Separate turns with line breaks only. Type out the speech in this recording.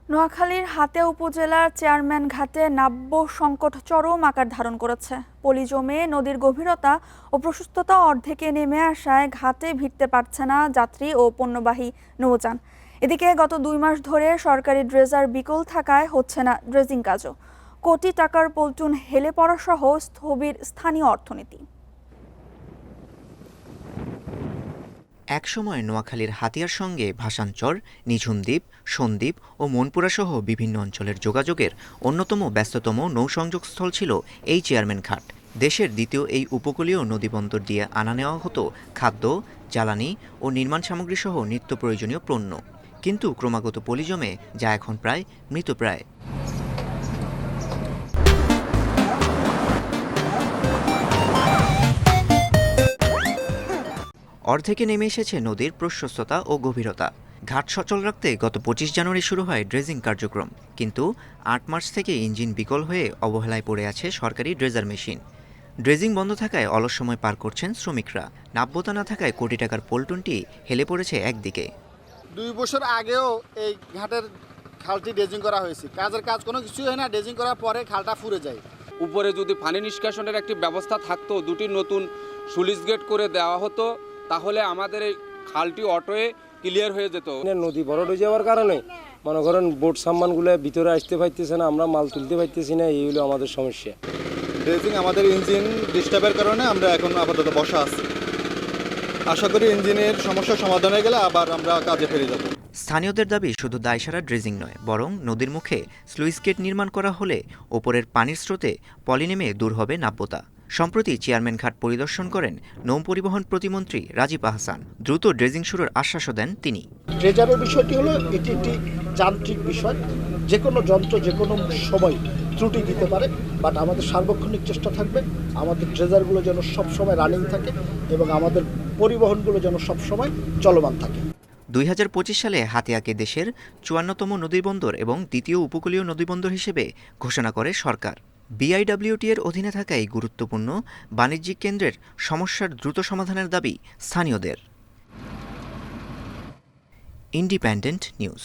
নোয়াখালীর হাতিয়া উপজেলার চেয়ারম্যান ঘাটে নাব্য সংকট চরম আকার ধারণ করেছে। পলি জমে নদীর গভীরতা ও প্রশস্ততা অর্ধেকে নেমে আসায় ঘাটে ভিড়তে পারছে না যাত্রী ও পণ্যবাহী নৌযান। এদিকে গত 2 মাস ধরে সরকারি ড্রেজার বিকল থাকায় হচ্ছে না ড্রেজিং কাজও। কোটি টাকার পল্টন হেলে পড়া সহ স্থবির স্থানীয় অর্থনীতি।
একসময় নোয়াখালীর হাতিয়ার সঙ্গে ভাসানচর, নিঝুমদ্বীপ, সন্দ্বীপ ও মনপুরাসহ বিভিন্ন অঞ্চলের যোগাযোগের অন্যতম ব্যস্ততম নৌসংযোগস্থল ছিল এই চেয়ারম্যান ঘাট। দেশের দ্বিতীয় এই উপকূলীয় নদীবন্দর দিয়ে আনা নেওয়া হতো খাদ্য, জ্বালানি ও নির্মাণ সামগ্রী সহ নিত্য প্রয়োজনীয় পণ্য। কিন্তু ক্রমাগত পলি জমে যা এখন প্রায় মৃতপ্রায়। অর্ধেকে নেমে এসেছে নদীর প্রশস্ততা ও গভীরতা। ঘাট সচল রাখতে গত 25 জানুয়ারি শুরু হয় ড্রেজিং কার্যক্রম, কিন্তু 8 মার্চ থেকে ইঞ্জিন বিকল হয়ে অবহেলায় পড়ে আছে সরকারি ড্রেজার মেশিন। ড্রেজিং বন্ধ থাকায় অলস সময় পার করছেন শ্রমিকরা। নাব্যতা না থাকায় কোটি টাকার পল্টনটি হেলে পড়েছে একদিকে।
2 বছর আগেও এই ঘাটের খালটি ড্রেজিং করা হয়েছে, কাজের কাজ কোনো কিছু হয় না। ড্রেজিং করার পরে খালটা ফুরে যায়।
উপরে যদি পানি নিষ্কাশনের একটি ব্যবস্থা থাকতো, 2টি নতুন স্লুইস গেট করে দেওয়া হতো, তাহলে আমাদের এই খালটি অটোয়ে ক্লিয়ার হয়ে যেত।
নদী বড় হয়ে যাওয়ার কারণে মনে করেন বোট সামানগুলো ভিতরে আসতে পারতেছে না, আমরা মাল তুলতে পারতেছি না, এই হলো আমাদের সমস্যা।
ড্রেজিং আমাদের ইঞ্জিন ডিস্টার্বের কারণে আমরা এখন আপাতত বসা আছি। আশা করি ইঞ্জিনের সমস্যা সমাধান হয়ে গেলে আবার আমরা কাজে ফিরে যাব।
স্থানীয়দের দাবি শুধু দায়সারা ড্রেজিং নয়, বরং নদীর মুখে স্লুইস গেট নির্মাণ করা হলে ওপরের পানির স্রোতে পলি নেমে দূর হবে নাব্যতা। সম্প্রতি চেয়ারম্যান ঘাট পরিদর্শন করেন নৌ পরিবহন প্রতিমন্ত্রী রাজীব আহসান। দ্রুত ড্রেজিং শুরুর আশ্বাসও দেন তিনি।
ড্রেজারের বিষয়টি হলো এটি একটি যান্ত্রিক বিষয়, যে কোনো যন্ত্র যে কোনো সময় ত্রুটি দিতে পারে, বাট আমাদের সার্বক্ষণিক চেষ্টা থাকবে আমাদের ড্রেজারগুলো যেন সবসময় রানিং থাকে এবং আমাদের পরিবহনগুলো যেন সবসময় চলমান থাকে।
2025 সালে হাতিয়াকে দেশের 54তম নদীবন্দর এবং দ্বিতীয় উপকূলীয় নদীবন্দর হিসেবে ঘোষণা করে সরকার। বিআইডব্লিউটি এর অধীনে থাকা এই গুরুত্বপূর্ণ বাণিজ্যিক কেন্দ্রের সমস্যার দ্রুত সমাধানের দাবি স্থানীয়দের। Independent news.